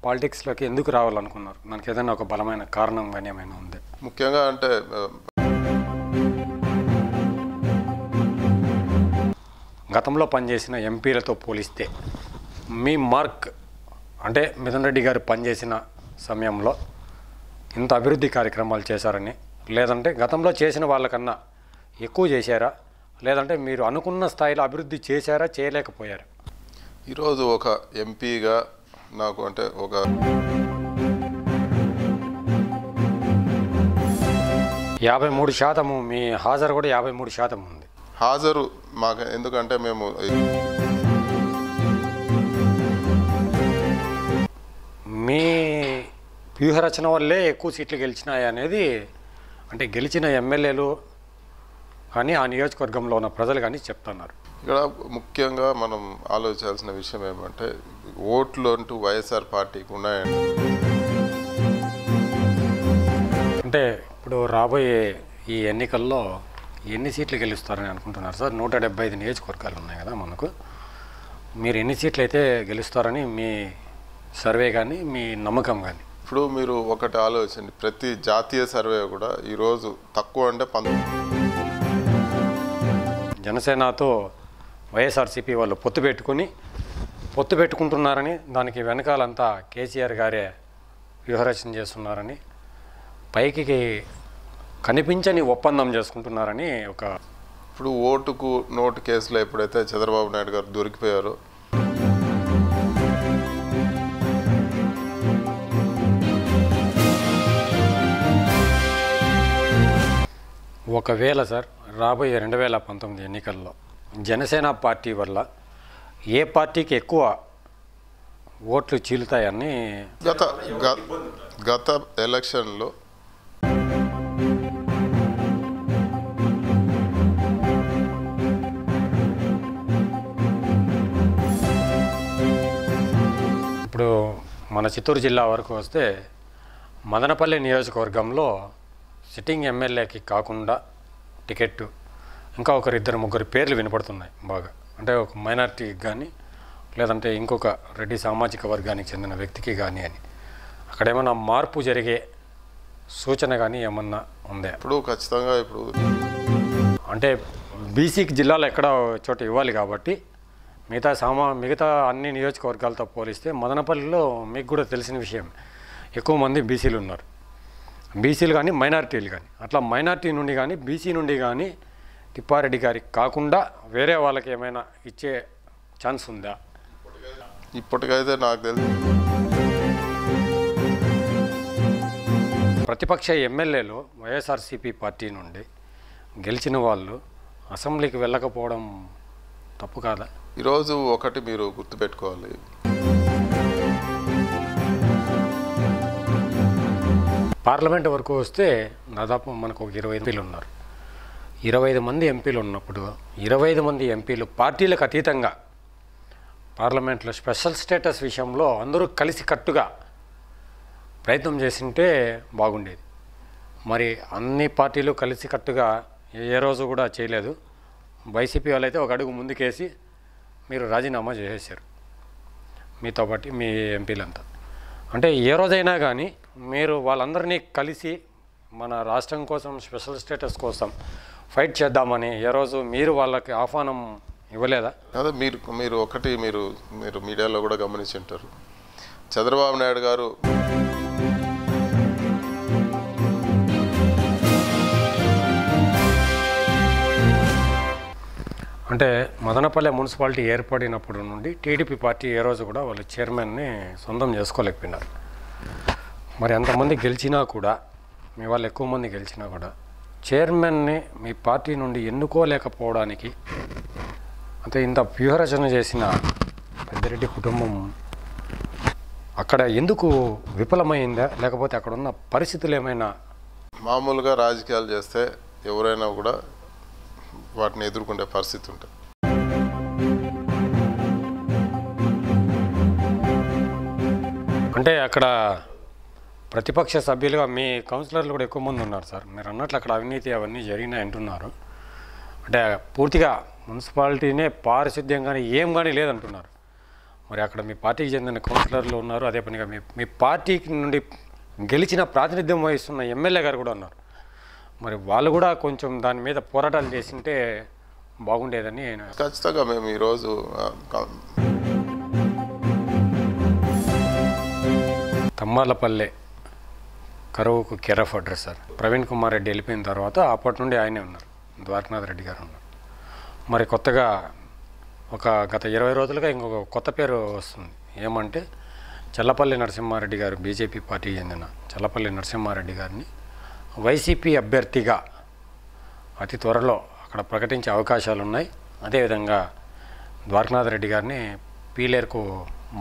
పాలిటిక్స్లోకి ఎందుకు రావాలనుకున్నారు? దానికి ఏదైనా ఒక బలమైన కారణం కానీ ఏమైనా ఉంది? ముఖ్యంగా అంటే గతంలో పనిచేసిన ఎంపీలతో పోలిస్తే మీ మార్క్ అంటే మిథున్ రెడ్డి గారు పనిచేసిన సమయంలో ఇంత అభివృద్ధి కార్యక్రమాలు చేశారని, లేదంటే గతంలో చేసిన వాళ్ళకన్నా ఎక్కువ చేశారా, లేదంటే మీరు అనుకున్న స్థాయిలో అభివృద్ధి చేశారా, చేయలేకపోయారా? ఈరోజు ఒక ఎంపీగా నాకు అంటే ఒక 53% మీ హాజరు కూడా 53% ఉంది. హాజరు మాకు ఎందుకంటే మేము మీ వ్యూహరచన వల్లే ఎక్కువ సీట్లు గెలిచినాయి అనేది, అంటే గెలిచిన ఎమ్మెల్యేలు కానీ ఆ నియోజకవర్గంలో ఉన్న ప్రజలు కానీ చెప్తున్నారు. ఇక్కడ ముఖ్యంగా మనం ఆలోచించాల్సిన విషయం ఏమంటే ఓట్లు అంటూ వైఎస్ఆర్ పార్టీకి ఉన్నాయండి. అంటే ఇప్పుడు రాబోయే ఈ ఎన్నికల్లో ఎన్ని సీట్లు గెలుస్తారని అనుకుంటున్నారు సార్? 175 నియోజకవర్గాలు ఉన్నాయి కదా మనకు. మీరు ఎన్ని సీట్లు అయితే గెలుస్తారని మీ సర్వే కానీ మీ నమ్మకం కానీ? ఇప్పుడు మీరు ఒకటి ఆలోచించండి, ప్రతి జాతీయ సర్వే కూడా ఈరోజు తక్కువ అంటే జనసేనతో వైఎస్ఆర్సీపీ వాళ్ళు పొత్తు పెట్టుకుంటున్నారని, దానికి వెనకాలంతా కేసీఆర్ గారే వ్యూహరచన చేస్తున్నారని, పైకి కనిపించని ఒప్పందం చేసుకుంటున్నారని ఒక ఇప్పుడు ఓటుకు నోటు కేసులో ఎప్పుడైతే చంద్రబాబు నాయుడు గారు దొరికిపోయారో ఒకవేళ సార్ రాబోయే 2019 ఎన్నికల్లో జనసేన పార్టీ వల్ల ఏ పార్టీకి ఎక్కువ ఓట్లు చీలుతాయని గత ఎలక్షన్లో ఇప్పుడు మన చిత్తూరు జిల్లా వరకు వస్తే మదనపల్లి నియోజకవర్గంలో సిట్టింగ్ ఎమ్మెల్యేకి కాకుండా టికెట్ ఇంకా ఒకరిద్దరు ముగ్గురు పేర్లు వినపడుతున్నాయి బాగా. అంటే ఒక మైనార్టీకి కానీ, లేదంటే ఇంకొక రెడ్డి సామాజిక వర్గానికి చెందిన వ్యక్తికి కానీ అని. అక్కడ ఏమన్నా మార్పు జరిగే సూచన కానీ ఏమన్నా ఉందా? ఇప్పుడు ఖచ్చితంగా ఇప్పుడు అంటే బీసీకి జిల్లాలో ఎక్కడ చోట ఇవ్వాలి కాబట్టి మిగతా అన్ని నియోజకవర్గాలతో పోలిస్తే మదనపల్లిలో మీకు కూడా తెలిసిన విషయం, ఎక్కువ మంది బీసీలు ఉన్నారు. బీసీలు కానీ మైనారిటీలు కానీ, అట్లా మైనారిటీ నుండి కానీ బీసీ నుండి కానీ తిప్పారెడ్డి గారికి కాకుండా వేరే వాళ్ళకి ఏమైనా ఇచ్చే ఛాన్స్ ఉందా? ఇప్పటికైతే నాకు తెలిసి ప్రతిపక్ష ఎమ్మెల్యేలు వైఎస్ఆర్సీపీ పార్టీ నుండి గెలిచిన వాళ్ళు అసెంబ్లీకి వెళ్ళకపోవడం తప్పు కాదా? ఈరోజు ఒకటి మీరు గుర్తుపెట్టుకోవాలి, పార్లమెంట్ వరకు వస్తే దాదాపు మనకు ఒక 20 ఎంపీలు ఉన్నారు. 25 మంది ఎంపీలు ఉన్నప్పుడు 25 మంది ఎంపీలు పార్టీలకు అతీతంగా పార్లమెంట్లో స్పెషల్ స్టేటస్ విషయంలో అందరూ కలిసికట్టుగా ప్రయత్నం చేసింటే బాగుండేది. మరి అన్ని పార్టీలు కలిసికట్టుగా ఏ రోజు కూడా చేయలేదు. వైసీపీ వాళ్ళైతే ఒక అడుగు ముందుకేసి మీరు రాజీనామా చేసేసారు, మీతో పాటు మీ ఎంపీలంతా. అంటే ఏ రోజైనా కానీ మీరు వాళ్ళందరినీ కలిసి మన రాష్ట్రం కోసం స్పెషల్ స్టేటస్ కోసం ఫైట్ చేద్దామని ఏ రోజు మీరు వాళ్ళకి ఆహ్వానం ఇవ్వలేదా? అదే మీరు ఒకటి మీరు మీడియాలో కూడా గమనించి ఉంటారు, చంద్రబాబు నాయుడు గారు అంటే మదనపల్లె మున్సిపాలిటీ ఏర్పడినప్పటి నుండి టీడీపీ పార్టీ ఏ రోజు కూడా వాళ్ళ చైర్మన్ని సొంతం చేసుకోలేకపోయినారు. మరి ఎంతమంది గెలిచినా కూడా, మీ వాళ్ళు ఎక్కువ మంది గెలిచినా కూడా చైర్మన్ని మీ పార్టీ నుండి ఎన్నుకోలేకపోవడానికి అంటే ఇంత వ్యూహరచన చేసిన పెద్దిరెడ్డి కుటుంబం అక్కడ ఎందుకు విఫలమైందా, లేకపోతే అక్కడ ఉన్న పరిస్థితులు ఏమైనా? మామూలుగా రాజకీయాలు చేస్తే ఎవరైనా కూడా వాటిని ఎదుర్కొనే పరిస్థితి ఉంటుంది. అంటే అక్కడ ప్రతిపక్ష సభ్యులుగా మీ కౌన్సిలర్లు కూడా ఎక్కువ మంది ఉన్నారు సార్. మీరు అన్నట్లు అక్కడ అవినీతి అవన్నీ జరిగినాయి అంటున్నారు. అంటే పూర్తిగా మున్సిపాలిటీనే పారిశుద్ధ్యం కానీ ఏం కానీ లేదంటున్నారు. మరి అక్కడ మీ పార్టీకి చెందిన కౌన్సిలర్లు ఉన్నారు, అదే పనిగా మీ పార్టీకి నుండి గెలిచిన ప్రాతినిధ్యం వహిస్తున్న ఎమ్మెల్యే గారు కూడా ఉన్నారు. మరి వాళ్ళు కూడా కొంచెం దాని మీద పోరాటాలు చేసింటే బాగుండేదని. ఖచ్చితంగా మేము ఈరోజు తమ్మాలపల్లె కరువుకు care of address sir. Praveen Kumar Reddy వెళ్ళిపోయిన తర్వాత అప్పటి నుండి ఆయనే ఉన్నారు, ద్వారకనాథ్ రెడ్డి గారు ఉన్నారు. మరి కొత్తగా గత 20 రోజులుగా ఇంకొక కొత్త పేరు వస్తుంది. ఏమంటే చల్లపల్లి నరసింహారెడ్డి గారు, బీజేపీ పార్టీకి చెందిన చల్లపల్లి నరసింహారెడ్డి గారిని వైసీపీ అభ్యర్థిగా అతి త్వరలో అక్కడ ప్రకటించే అవకాశాలు ఉన్నాయి. అదేవిధంగా ద్వారకనాథ్ రెడ్డి గారిని పీలేరుకు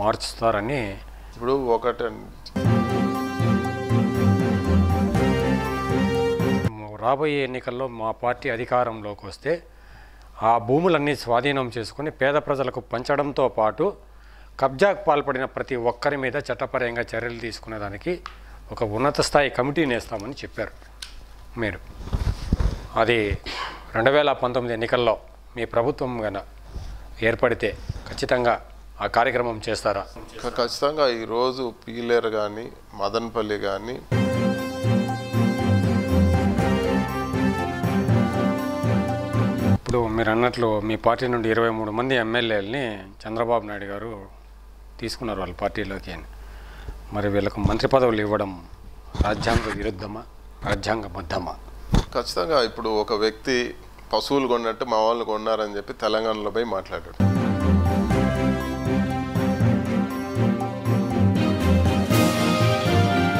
మార్చుతారని. ఇప్పుడు ఒకటి రాబోయే ఎన్నికల్లో మా పార్టీ అధికారంలోకి వస్తే ఆ భూములన్నీ స్వాధీనం చేసుకుని పేద ప్రజలకు పంచడంతో పాటు కబ్జాకు పాల్పడిన ప్రతి ఒక్కరి మీద చట్టపరంగా చర్యలు తీసుకునేదానికి ఒక ఉన్నత స్థాయి కమిటీని వేస్తామని చెప్పారు మీరు. అది 2019 ఎన్నికల్లో మీ ప్రభుత్వం గన ఏర్పడితే ఖచ్చితంగా ఆ కార్యక్రమం చేస్తారా? ఖచ్చితంగా ఈరోజు పీలేరు కానీ మదనపల్లి కానీ ఇప్పుడు మీరు అన్నట్లు మీ పార్టీ నుండి 23 మంది ఎమ్మెల్యేలని చంద్రబాబు నాయుడు గారు తీసుకున్నారు వాళ్ళ పార్టీలోకి. మరి వీళ్ళకు మంత్రి పదవులు ఇవ్వడం రాజ్యాంగ విరుద్ధమా, రాజ్యాంగబద్ధమా? ఖచ్చితంగా ఇప్పుడు ఒక వ్యక్తి పశువులు కొన్నట్టు మా వాళ్ళు కొన్నారని చెప్పి తెలంగాణలో పోయి మాట్లాడాడు.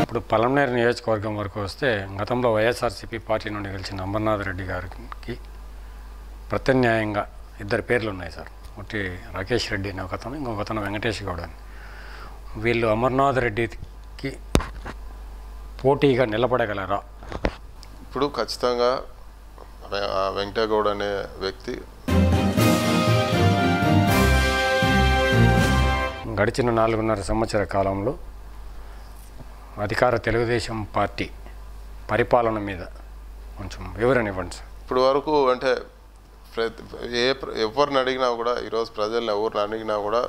ఇప్పుడు పలమనేరు నియోజకవర్గం వరకు వస్తే గతంలో వైఎస్ఆర్సీపీ పార్టీ నుండి గెలిచిన అమర్నాథ్ రెడ్డి గారికి ప్రత్యామ్నాయంగా 2 పేర్లు ఉన్నాయి సార్. ఒకటి రాకేష్ రెడ్డి అని ఒకతను, ఇంకొకతను వెంకటేష్ గౌడ్ అని. వీళ్ళు అమర్నాథ్ రెడ్డికి పోటీగా నిలబడగలరా? ఇప్పుడు ఖచ్చితంగా వెంకటేగౌడ్ అనే వ్యక్తి గడిచిన 4.5 సంవత్సర కాలంలో అధికార తెలుగుదేశం పార్టీ పరిపాలన మీద కొంచెం వివరణ ఇవ్వండి సార్. ఇప్పుడు వరకు అంటే ఎవరిని అడిగినా కూడా, ఈరోజు ప్రజల్ని ఎవరిని అడిగినా కూడా